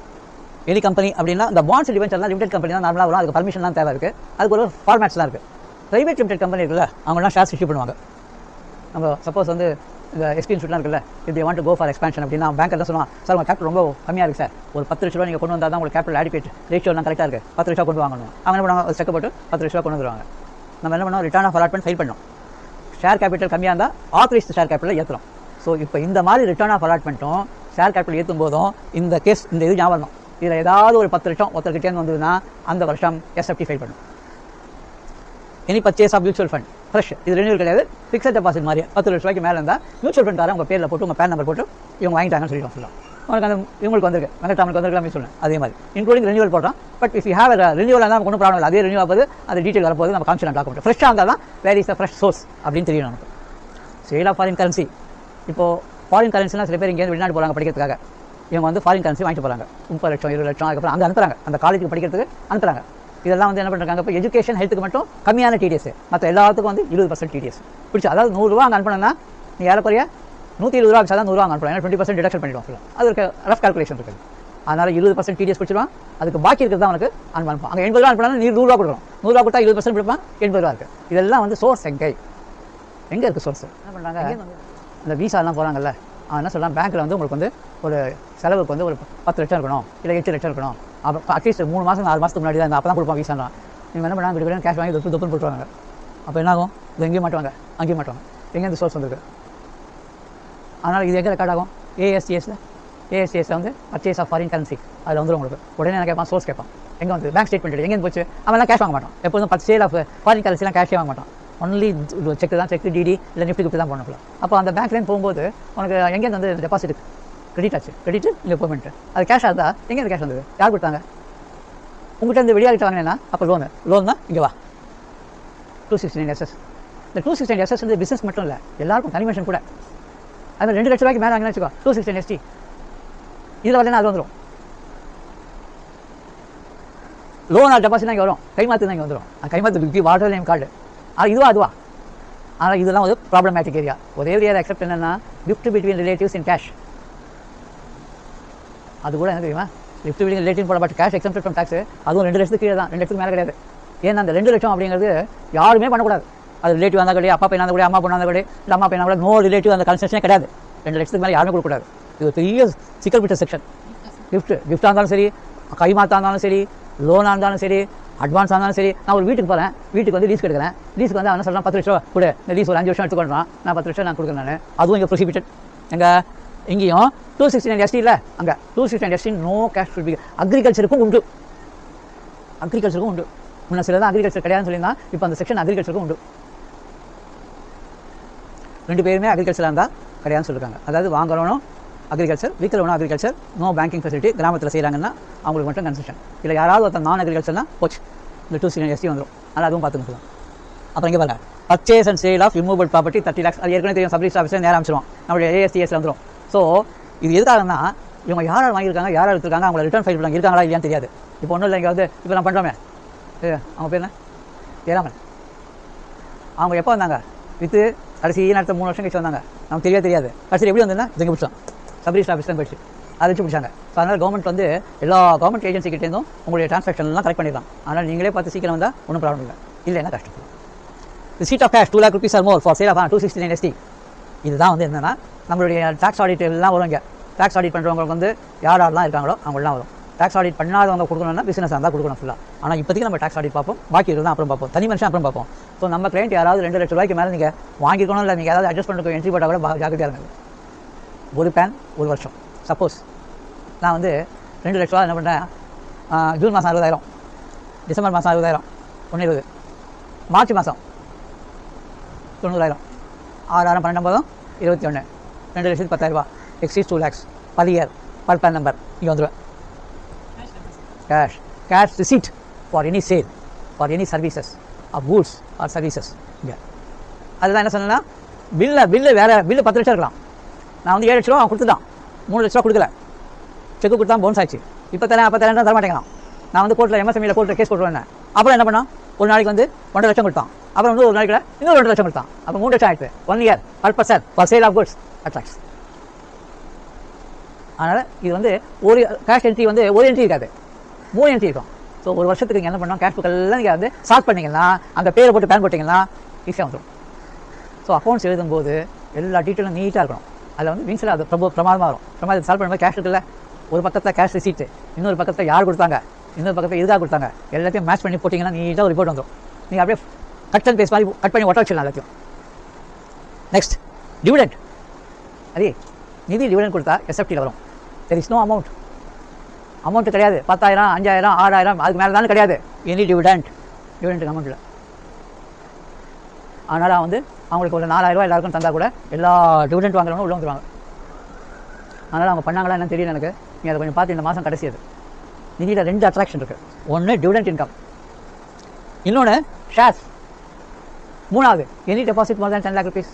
Any company அப்படின்னா இந்த பாண்ட்ஸ் டிபென்ச்சர்லாம் லிமிடெட் கம்பெனி தான் நார்மலாக வரும், அதுக்கு பர்மிஷன்லாம் தேவை இருக்குது, அதுக்கு ஒரு ஃபார்மேட்ஸ்லாம் இருக்குது. ப்ரைவேட் லிமிடெட் கம்பெனி இருக்குல்ல, அவங்களாம் ஷேர்ஸ் இஷ்யூ பண்ணுவாங்க. நம்ம சப்போஸ் வந்து இந்த எக்ஸ்பீரியன்ஸ் ஷூட்லாம் இருக்குல்ல, if they want to go for expansion அப்படின்னா பேங்க் என்ன சொல்லுவாங்க, சார் உங்கள் கேபிட்டல் ரொம்ப கம்மியாக இருக்குது சார், ஒரு 10 லட்ச ரூபா நீங்கள் கொண்டு வந்தால் தான் உங்களுக்கு கேபிட்டல் ஆடிபேட் ரேஷியோலாம் கரெக்டாக இருக்குது, 10 லட்சம் கொண்டு வாங்கணும். அவங்க என்ன பண்ணுவாங்க, ஒரு செக் போட்டு 10 லட்ச ரூபா கொண்டு வந்துருவாங்க. நம்ம என்ன பண்ணுவோம், ரிட்டர்ன் ஆஃப் அலாட்மெண்ட் ஃபைல் பண்ணோம். ஷேர் கேபிட்டல் கம்மியாக இருந்தால் ஆத்தரைஸ்டு ஷேர் கேபிட்டல் ஏற்றுறோம். ஸோ இப்போ இந்த மாதிரி ரிட்டர்ன் ஆஃப் அலாட்மெண்ட்டும் ஷேர் கேபிட்டல் ஏற்றும் போதும் இந்த கேஸ் இந்த இது ஞாபகம். இதில் ஏதாவது ஒரு 10 லட்சம் ஒருத்தர்கிட்டேருந்து வந்ததுன்னா அந்த வருஷம் எஸ்எஃப்டி ஃபைல் பண்ணும். Any purchase of mutual fund fresh, இது ரெனியூவல் கிடையாது, ஃபிக்ஸட் டெபாசிட் மாதிரி 10 லட்ச ரூபாய்க்கு மேலே இருந்தால் மியூச்சுவல் ஃபண்ட் உங்கள் பேரில் போட்டு உங்கள் பேன் நம்பர் போட்டு இவங்க வாங்கிட்டாங்கன்னு சொல்லிடுவோம். ஃபுல்லாக உனக்கு அந்த இவங்களுக்கு வந்திருக்கு, வெங்கடாமலுக்கு வந்திருக்கலாம் சொன்னேன். அதே மாதிரி இன்க்ளூடிங் ரெனியூவல் போடுறோம். But if you have renewal இருந்தால் நமக்கு ஒன்றும் ப்ராப்ளம் இல்லை, அதே ரெனியூ ஆகுது, அது டீட்டெயில் வரப்போது நம்ம காமிச்சு டாக்குமெண்ட் ஃப்ரெஷ்ஷாக இருந்தால் தான் where is the fresh source அப்படின்னு தெரியும் நமக்கு. சேல் ஆஃப் ஃபாரின் கரன்சி, இப்போது ஃபாரின் கரன்சிலாம் சில பேர் இங்கேருந்து வெளிநாடு போகிறாங்க படிக்கிறதுக்காக, இவங்க வந்து ஃபாரின் கரன்சி வாங்கிட்டு போகிறாங்க, 30 லட்சம் 20 லட்சம், அதுக்கப்புறம் அங்கே அனுப்புறாங்க, அந்த காலேஜுக்கு படிக்கிறதுக்கு அனுப்புறாங்க. இதெல்லாம் வந்து என்ன பண்ணுறாங்க, இப்போ எஜுகேஷன் ஹெல்த்துக்கு மட்டும் கம்மியான டிடிஎஸ், மற்ற எல்லாத்துக்கும் வந்து 20% டிடிஎஸ் பிடிச்சி, அதாவது 100 ரூபா அங்கே அனுப்பினா நீ ஏறக்குறைய 120 ரூபா தான் 100 ரூபா அங்கே அனுப்பலாம், ஏன்னா 20% டிடக்ஷன் பண்ணிடுவோம். அது ஒரு ரஃப் கால்குலேஷன் இருக்குது. அதனால் 20% டிடிஎஸ் பிடிச்சிடுவான், அதுக்கு பாக்கி இருக்கிறது தான் அவனுக்கு அனுப்பணும். அங்கே 80 ரூபா அனுப்பினா நீ 100 ரூபா கொடுக்கணும், 100 ரூபா கொடுத்தா 20% பிடிப்பான், 80 ரூபா இருக்குது. இதெல்லாம் வந்து சோர்ஸ் எங்கே இருக்குது சோர்ஸ் என்ன பண்ணுறாங்க, இந்த விசாலாம் போகிறாங்கல்ல, அவன் என்ன சொல்லலாம், பேங்க்கில் வந்து உங்களுக்கு வந்து ஒரு செலவுக்கு வந்து ஒரு 10 லட்சம் இருக்கணும், இல்லை 8 லட்சம் இருக்கணும், அப்போ அட்லீஸ்ட் 3 மாதம் 4 மாதத்துக்கு முன்னாடி தான் அப்போ தான் கொடுப்பான் விசானா. இவங்க என்ன பண்ணால் விட்டு கேஷ் வாங்கி தொப்புன்னு போட்டுருவாங்க. அப்போ என்ன ஆகும், இது எங்கேயும் மாட்டுவாங்க, அங்கேயும் மாட்டுவாங்க. எங்கே இந்த சோர்ஸ் வந்துருக்கு, அதனால் இது எங்கே ரெக்கார்ட் ஆகும், ஏஎஸ்டிஎஸில் வந்து பர்ச்சேஸ் ஆஃப் ஃபாரின் கரன்சி அதில் வந்துடும் உங்களுக்கு. உடனே என்ன கேட்பான், சோர்ஸ் கேட்பான், எங்கே வந்து பேங்க் ஸ்டேட்மெண்ட் எங்கேருந்து போச்சு, அவன்லாம் கேஷ் வாங்க மாட்டான். எப்போதும் சேல் ஆஃப் ஃபாரின் கரன்சிலாம் கேஷே வாங்க மாட்டான், ஒன்லி செக் தான், செக் டிடி இல்லை நிஃப்டி கிஃப்ட் தான் பண்ணலாம். அப்போ அந்த பேங்க்லேருந்து போகும்போது உனக்கு எங்கேருந்து வந்து டெபாசிட் கிரெடிட் ஆச்சு, கிரெடிட் இல்லை பேமெண்ட்டு, அது கேஷ் இருந்தால் எங்கேருந்து கேஷ் வந்தது, யார் கொடுத்தாங்க, உங்கள்கிட்ட இந்த வெளியாகிட்டு வாங்கினேன்னா அப்போ லோன் தான் இங்கே வா 269SS. இந்த 269SS வந்து பிஸ்னஸ் மட்டும் இல்லை, எல்லாருக்கும் கனிமேஷன் கூட. அது 2 லட்ச ரூபாய்க்கு மேலே வாங்கினா வச்சுக்கோ 269ST, இதில் வரலன்னா அது வந்துடும். லோன் டெபாசிட் தான் இங்கே வரும், கைமாத்து தான் இங்கே வந்துடும். கைமாத்து வாட்டர் நேம் கார்டு, அதுவா. ஆனால் இதெல்லாம் ஒரு ப்ராப்ளமேட்டிக் ஏரியா. ஒரே ஒரு ஏரியா எக்ஸப்ட் என்னென்னா gift between relatives in cash. அது கூட என்ன தெரியுமா, கிஃப்ட் பிட்வீன் ரிலேட்டிவ் போட, but cash exempted from tax, அதுவும் 2 லட்சத்துக்கு கீழே தான், 2 லட்சத்துக்கு மேலே கிடையாது. ஏன்னா அந்த 2 லட்சம் அப்படிங்கிறது யாருமே பண்ணக்கூடாது. அது ரிலேட்டிவ் வந்தால் கிடையாது, அப்பா பையனா கூட, அம்மா பொண்ணா கூட, இல்லை அம்மா பையனா கூட, நோ ரிலேட்டிவ் அந்த கன்செஷனே கிடையாது. 2 லட்சத்துக்கு மேலே யாருமே கொடுக்கக்கூடாது. இது ஒரு பெரிய சிக்கல் பிடிச்ச செக்ஷன். கிஃப்டாக இருந்தாலும் சரி, கைமாத்தா இருந்தாலும் சரி, லோனாக இருந்தாலும் சரி, அட்வான்ஸாக இருந்தாலும் சரி. நான் ஒரு வீட்டுக்கு போகிறேன், வீட்டுக்கு வந்து லீஸ் எடுக்கிறேன், லீஸுக்கு வந்து அவன் சொல்கிறான் 10 லட்ச ரூபா கொடு, இந்த லீஸ் ஒரு 5 வருஷம் எடுத்துக்கொள்றான், நான் 10 லட்சம் நான் கொடுக்குறேன் நான். அதுவும் இங்கே ப்ரொசிபிட்டட். எங்கள் இங்கேயும் 269ST இல்லை, அங்கே 269ST no cash should be. அக்ரிகல்ச்சருக்கும் உண்டு, முன்ன சில தான் அக்ரிகல்ச்சர் கிடையாதுன்னு சொல்லியிருந்தான், இப்போ அந்த செக்ஷன் அக்ரிகல்ச்சருக்கும் உண்டு. 2 பேருமே அக்ரிகல்ச்சராக இருந்தால் கிடையாதுன்னு சொல்லியிருக்காங்க. அதாவது வாங்குறவனும் அக்ரிகல்ச்சர், வீக்கில் ஒன்று அக்ரிகல்ச்சர், நோ பேங்கிங் ஃபெசிலிட்டி, கிராமத்தில் செய்கிறாங்கன்னா அவங்களுக்கு மட்டும் கன்செஷன். இல்லை யாராவது ஒருத்தர் நான் அக்ரிகல்ச்சர்னா போச்சு, இந்த 2 ST வந்துடும். அதனால் அதுவும் பார்த்துக்கலாம். அப்புறம் இங்கே பாருங்கள், purchase and sale of immovable property 30 lakhs. அது ஏற்கனவே தெரியும், சப் ரிஜிஸ்டர் ஆஃபீஸில் நேரம் அமைச்சிருவோம், நம்மளுடைய ASTS வந்துடும். ஸோ இது எதுக்காகனா இவங்க யார் வாங்கியிருக்காங்க, யார் எடுத்துருக்காங்க, அவங்கள ரிட்டர்ன் ஃபைல் பண்ணாங்க இருக்காங்களா இல்லையான்னு தெரியாது. இப்போ ஒன்றும் இல்லை, இங்கே வந்து இப்போ நான் பண்ணுறோமே அவங்க பேர் என்ன ஏராமன், அவங்க எப்போ வந்தாங்க வித்து கடைசி நேரத்தில் 3 வருஷம் கழிச்சு வந்தாங்க, நமக்கு தெரியாது. கடைசியில் எப்படி வந்ததுன்னா இங்கே பிடிச்சோம், சப் ரிஜிஸ்டர் ஆஃபீஸ் தான் போயிடுச்சு, அதை வச்சு பிடிச்சாங்க. ஸோ அதனால் கவர்மெண்ட் வந்து எல்லா கவர்மெண்ட் ஏஜென்சிக்கிட்டேருந்தும் உங்களுடைய டிரான்சாக்ஷன்லாம் கரெக்ட் பண்ணிடலாம். அதனால் நீங்களே பார்த்து சீக்கிரம் வந்தால் ஒன்றும் ப்ராப்ளம் இல்லை, இல்லைன்னா கஷ்டம். Receipt of cash 2 lakh rupees or more for sale of 269 ST. இதுதான் வந்து என்னென்னா நம்மளுடைய டாக்ஸ் ஆடிட் எல்லாம் வரும். இங்கே டாக்ஸ் ஆடிட் பண்ணுறவங்களுக்கு வந்து யாரெல்லாம் இருக்காங்களோ அவங்களாம் வரும். டாக்ஸ் ஆடிட் பண்ணாதவங்க கொடுக்கணும்னா பிசினஸ் இருந்தால் கொடுக்கணும் ஃபுல்லாக. ஆனால் இப்போதைக்கு நம்ம டாக்ஸ் ஆடிட் பார்ப்போம், பாக்கி இருந்தால் அப்புறம் பார்ப்போம், தனி மனுஷன் அப்புறம் பார்ப்போம். ஸோ நம்ம கிளைண்ட் யாராவது 2 லட்ச ரூபாய்க்கு மேலே நீங்கள் வாங்கிக்கணும், இல்லை நீங்கள் யாராவது அட்ஜஸ்ட் பண்ணுறதுக்கு என்ட்ரி போட்டால் கூட ஜாக்கிரதையாக இருங்க. ஒரு பேன் 1 வருஷம். சப்போஸ் நான் வந்து 2 லட்ச ரூபா என்ன பண்ணுறேன், ஜூன் மாதம் 60,000, டிசம்பர் மாதம் 60,000, 120, மார்ச் மாதம் 90,000, 6 12 21, 2,10,000, exceeds 2 lakhs per year per PAN number. இங்கே வந்துடுவேன். Cash receipt for any sale for any services of goods or services. இங்கே அதுதான் என்ன சொன்னேன்னா, பில்லு வேறு பில்லு 10 லட்சம் இருக்கலாம். நான் வந்து 7 லட்ச ரூபா அவன் கொடுத்துட்டான், 3 லட்ச ரூபா கொடுக்கல, செக்கு கொடுத்தா போன்ஸ் ஆச்சு, இப்போ தரேன் அப்போ தரேன் தரமாட்டேங்கிறான். நான் வந்து கோர்ட்டில் MSMEயில் கோர்ட்டில் கேஸ் போட்டுருவேன். அப்புறம் என்ன பண்ணான், ஒரு நாளைக்கு வந்து 1.5 லட்சம் கொடுத்தான், அப்புறம் வந்து ஒரு நாளைக்கு இன்னொரு 2 லட்சம் கொடுத்தான், அப்போ 3 லட்சம் ஆயிடுச்சு. 1 year per for sale of goods attracts. அதனால் இது வந்து ஒரு கேஷ் என்ட்ரி வந்து ஒரு என்ட்ரி இருக்காது, 3 என்ட்ரி இருக்கும். ஸோ ஒரு வருஷத்துக்கு நீங்கள் என்ன பண்ணோம், கேஷ் புக் எல்லாம் நீங்கள் வந்து ஸ்டார்ட் பண்ணிங்கன்னா அந்த பேரை போட்டு பேன் போட்டிங்கன்னா ஈஸியாக வந்துடும். ஸோ அக்கௌண்ட்ஸ் எழுதும்போது எல்லா டீட்டெயிலும் நீட்டாக இருக்கணும். அதில் வந்து மீன்ஸில் அது பிரமாதமாக வரும். பிரமாதம் சால்வ் பண்ணும்போது கேஷ் இருக்குல்ல, ஒரு பக்கத்தில் கேஷ் ரிசீட்டு, இன்னொரு பக்கத்தில் யார் கொடுத்தாங்க, இன்னொரு பக்கத்தில் எதுக்காக கொடுத்தாங்க, எல்லாத்தையும் மேட்ச் பண்ணி போட்டிங்கன்னா நீட்டாக ஒரு ரிப்போர்ட் வந்துடும். நீங்கள் அப்படியே கட் அண்ட் பேஸ்ட் மாதிரி கட் பண்ணி ஒட்ட வச்சிடலாம் எல்லாத்தையும். Next dividend. அதே நிதி டிவிடெண்ட் கொடுத்தா SFTயில் வரும். தெர் இஸ் நோ அமௌண்ட்டு கிடையாது. 10,000, 5,000, 6,000 அதுக்கு மேலே தானே கிடையாது. எனி டிவிடெண்ட் அமௌண்ட்டில். அதனால் வந்து அவங்களுக்கு ஒரு 4,000 ரூபா எல்லாருக்கும் தந்தால் கூட எல்லா டிவிடெண்ட் வாங்குறவங்க உள்ள வந்துருவாங்க. அதனால் அவங்க பண்ணாங்களா என்னன்னு தெரியல எனக்கு. நீங்கள் அதை கொஞ்சம் பார்த்து இந்த மாதம் கடைசி அது நிதியில் 2 அட்ராக்ஷன் இருக்குது. ஒன்று டிவிடெண்ட் இன்கம், இன்னொன்று ஷேர்ஸ். 3வது any deposit more than 10 lakh rupees.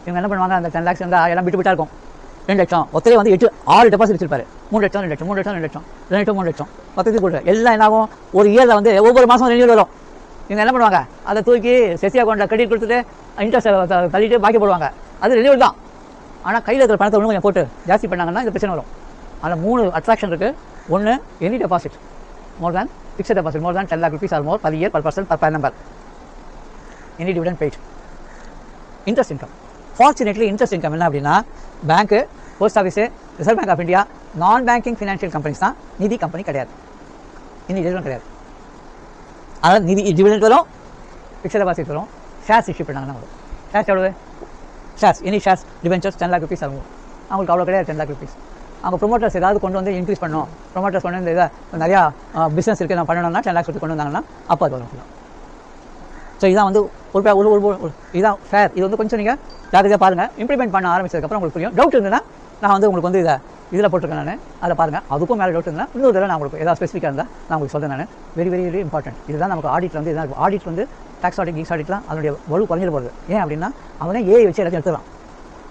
இவங்க என்ன பண்ணுவாங்க, அந்த 10 lakhs இருந்தால் எல்லாம் விட்டு விட்டா இருக்கும். 2 லட்சம் ஒத்தரே வந்து 6 டெபாசிட் வச்சிருப்பாரு. 3 லட்சம் 2 லட்சம் 3 லட்சம் 2 லட்சம் 2 லட்சம் 3 லட்சம் மொத்தத்துக்கு கொடுத்து எல்லாம் என்ன ஆகும், ஒரு இயரில் வந்து ஒவ்வொரு மாதம் ரெனியூவல் வரும். இவங்க என்ன பண்ணுவாங்க, அதை தூக்கி செசி அக்கௌண்ட்டில் கிரெடிட் கொடுத்துட்டு இன்ட்ரெஸ்ட் தள்ளிட்டு பாக்கி போடுவாங்க. அது ரெனியூவல் தான். ஆனால் கையில் இருக்கிற பணத்தை ஒன்று கொஞ்சம் போட்டு ஜாஸ்தி பண்ணாங்கன்னா இந்த பிரச்சனை வரும். அதில் 3 அட்ராக்ஷன் இருக்குது. ஒன்று any deposit more than fixed deposit more than 10 lakh rupees or more per year per person per PAN number. Any dividend paid. Interest income. Fortunately interest income என்ன அப்படின்னா, பேங்க்கு, post office, reserve bank of India, non banking financial companies தான். நிதி company கிடையாது, நிதி dividend கிடையாது. அதனால் நிதி டிவிடெண்ட் வரும், ஃபிக்ஸட் டெபாசிட் வரும், ஷேர்ஸ் இஷ்யூ பண்ணாங்கன்னா வரும். ஷேர்ஸ் எவ்வளவு, shares any shares debentures 10 lakh rupees ஆகும். அவங்களுக்கு அவ்வளோ கிடையாது 10 lakh rupees. அவங்க ப்ரொமோட்டர்ஸ் ஏதாவது கொண்டு வந்து இன்க்ரீஸ் பண்ணணும், ப்ரொமோட்டர்ஸ் கொண்டு வந்து இதை நிறையா பிஸ்னஸ் இருக்குது நான் பண்ணணும்னா 10 lakhs கொண்டு வந்தாங்கன்னா அப்போ அது வரும். ஸோ இதான் வந்து ஒரு இதான் ஃபேர். இது வந்து கொஞ்சம் நீங்கள் ஜாக்கிரதையாக பாருங்கள். இம்ப்ளிமெண்ட் பண்ண ஆரம்பிச்சதுக்கப்புறம் உங்களுக்கு புரியும். டவுட் இருந்ததுன்னா நான் வந்து உங்களுக்கு வந்து இதில் போட்டிருக்கேன் நான், அதை பாருங்கள். அதுக்கும் மேலே டவுட் இருந்தால் இன்னொரு தடவை நான் உங்களுக்கு ஏதாவது ஸ்பெசிஃபிக்காக இருந்தால் நான் உங்களுக்கு சொல்கிறேன். நான் வெரி வெரி வெரி இம்பார்ட்டன்ட். இதுதான் நமக்கு ஆடிட்டில் வந்து இதான் ஆடிட் வந்து டாக்ஸ் ஆடிட், கீக்ஸ் ஆடிட்லாம் அதனுடைய வலு குறைஞ்சிட்டு போகிறது. ஏன் அப்படின்னா அவனே ஏஐ வச்சு எல்லாத்தையும் எடுத்துக்கலாம்.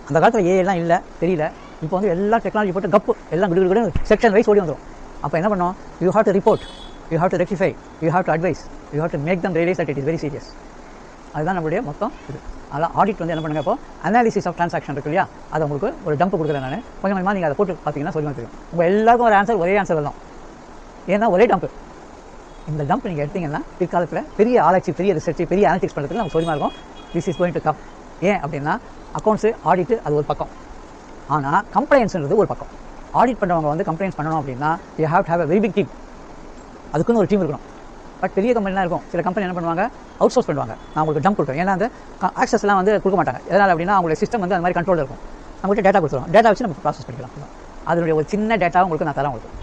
அந்த காலத்தில் ஏஐலாம் இல்லை, தெரியல. இப்போ வந்து எல்லா டெக்னாலஜி போட்டு கப்பு எல்லாம் கிடு செக்ஷன் வைஸ் ஓடி வந்துடும். அப்போ என்ன பண்ணோம், you have to report, you have to rectify, you have to advise, you have to make them realise that it is very serious. அதுதான் நம்மளுடைய மொத்தம் இது. அதனால் ஆடிட் வந்து என்ன பண்ணுங்க, இப்போ அனாலிசிஸ் ஆஃப் ட்ரான்சாக்ஷன் இருக்கு இல்லையா, அதை உங்களுக்கு ஒரு டம்ப் கொடுக்குறேன் நான். கொஞ்சம் கொஞ்சமாக நீங்கள் அதை போட்டு பார்த்தீங்கன்னா சொல்லி தெரியும். உங்கள் எல்லாருக்கும் ஒரு ஆன்சர் ஒரே ஆன்சர் வரலாம். ஏன்னா ஒரே டம்ப். இந்த டம்ப் நீங்கள் எடுத்தீங்கன்னா பிற்காலத்தில் பெரிய ஆராய்ச்சி, பெரிய ரிசர்ச், பெரிய அனாலிட்டிக்ஸ் பண்ணுறதுக்கு நமக்கு சொல்லிமா இருக்கும். This is going to come. ஏன் அப்படின்னா அக்கௌண்ட்ஸு ஆடிட்டு அது ஒரு பக்கம், ஆனால் கம்ப்ளைன்ஸ்ன்றது ஒரு பக்கம். ஆடிட் பண்ணுறவங்க வந்து கம்ப்ளைண்ட்ஸ் பண்ணணும் அப்படின்னா you have to have a very big team. அதுக்குன்னு ஒரு டீம் இருக்கணும். பட் பெரிய கம்பெனிலாம் இருக்கும். சில கம்பெனி என்ன பண்ணுவாங்க, அவுட் சோர்ஸ் பண்ணுவாங்க. நான் உங்களுக்கு டம்ப் கொடுக்குறேன். ஏன்னா அந்த ஆக்சஸ்லாம் வந்து கொடுக்க மாட்டாங்க. எதனால் அப்படின்னா அவங்களுடைய சிஸ்டம் வந்து அந்த மாதிரி கண்ட்ரோல் இருக்கும். நம்மகிட்ட டேட்டா கொடுத்துருவோம். டேட்டா வச்சு நம்ம ப்ராசஸ் பண்ணிக்கலாம். அதனுடைய ஒரு சின்ன டேட்டா உங்களுக்கு நான் தரேன். உங்களுக்கு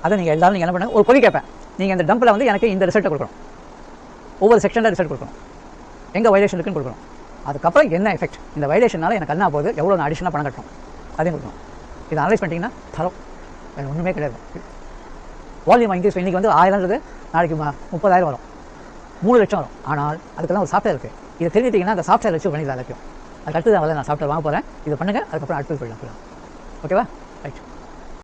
அதை நீங்கள் எல்லாரும் நீங்கள் என்ன பண்ணுங்க, ஒரு கொலி கேட்பேன். நீங்கள் இந்த டம்பில் வந்து எனக்கு இந்த ரிசல்ட்டை கொடுக்கணும். ஒவ்வொரு செக்ஷனில் ரிசல்ட் கொடுக்கணும். எங்கே வயலேஷன் இருக்குன்னு கொடுக்கணும். அதுக்கப்புறம் என்ன எஃபெக்ட், இந்த வயலேஷனால் எனக்கு என்ன போகுது, எவ்வளோ நான் அடிஷனாக பணம் கட்டணும், அதையும் கொடுக்கணும். இதை அனலைஸ் பண்ணிட்டீங்கன்னா தரம் வேறு ஒன்றுமே கிடையாது. வால்யூம் இன்க்ரீஸ் இன்றைக்கி வந்து 1000ன்றது நாளைக்கு 30,000 வரும், 3 லட்சம் வரும். ஆனால் அதுக்கெல்லாம் ஒரு சாஃப்ட்வேர் இருக்குது. இதை தெரிஞ்சிட்டிங்கன்னா அந்த சாஃப்ட்வேர் வச்சு பண்ணிடலாம் எல்லாத்தையும். அதுக்கு அடுத்து தான் நான் சாஃப்ட்வேர் வாங்க போகிறேன். இதை பண்ணுங்கள், அதுக்கப்புறம் அடுத்தது போயிடலாம். ஓகேவா? ரைட்.